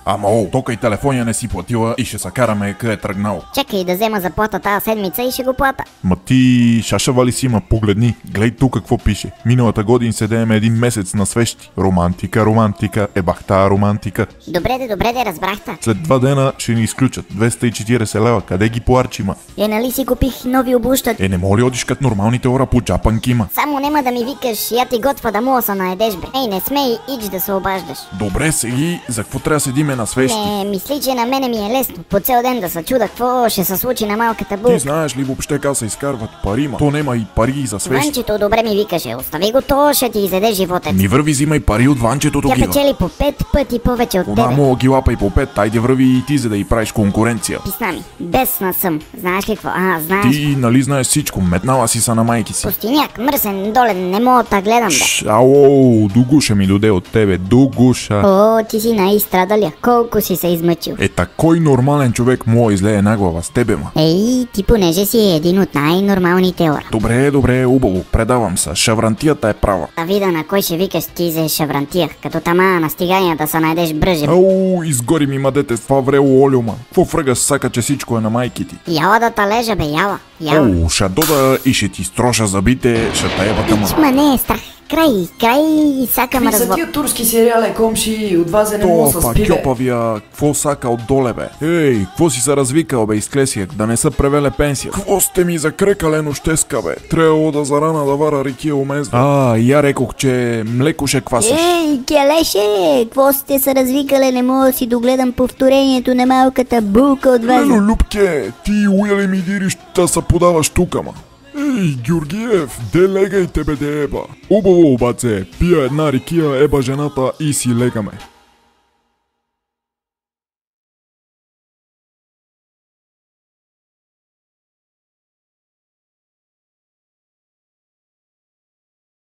Ама тока и телефон я не си платила и ще се караме къде е тръгнал. Чакай да взема заплата тази седмица и ще го плата. Ма ти шашава ли си има? Погледни, гледай тук какво пише. Миналата година седеем един месец на свещи. Романтика, романтика, ебахта романтика. Добре, разбрахте. След 2 дена ще ни изключат. 240 лева. Къде ги поарчима? Нали си купих нови обуща? Не моли одиш като нормалните ора по джапанкима. Само нема да ми викаш, я ти готва да мога са наедеш бе. Ей, не смей, ич да се обаждаш. Добре, сега, за какво трябва да седиме на свещи? Не, мисли, че на мене ми е лесно. По цял ден да се чуда какво ще се случи на малката булка. Ти знаеш ли въобще как се изкарват парима? То нема и пари за свещи. Ванчето добре ми викаше, остави го, то ще ти изеде животът. Ми върви, взимай пари от Ванчето Тя тогива. печели по 5 пъти повече от тебе. Мога ги лапай по 5, айде върви и ти, за да й правиш конкуренция. Писна ми, бесна съм. Знаеш ли какво? Знаеш. Ти нали знаеш всичко, метнала си са на майки си. Пустиняк, мръсен, долен, не мога да гледам бе. Ало, до гуша ми доде от тебе, до гуша. О, ти си най-страдалия. Колко си се измъчил. Кой нормален човек мога излее на глава с тебе, ма? Ей, ти понеже си един от най-нормалните хора. Добре, убаво, предавам се. Шаврантията е права. Да вида на кой ще викаш ти за шаврантия, като тама на стигания да се найдеш бръжен. Ау, изгори ми мадете с това врело олюма. Какво фръгаш сака, че всичко е на майки ти? Яла да та лежа бе, яла. Ау, ще дода и ще ти строша зъбите, ще таебата ма. Пич, ма не е страх. Край, сака ма Какви са развод. тия турски сериали, комши, от вас не мога да спи, бе. Кьопавия, какво сака от доле, бе? Ей, какво си се развикал, бе, изклесияк, да не са превеле пенсия? Какво сте ми закрекале нощеска, бе? Трябвало да зарана да вара рекия омезда. Я рекох, че млеко ще квасиш. Ей, келеше, какво сте се развикали, не мога да си догледам повторението на малката булка от вас. Лело, Любке, ти уяли ми дириш да се подаваш тука, ма. Ей, Георгиев, де легайте бе, де еба. Убаво, обаце, пия една рекия, еба жената и си легаме.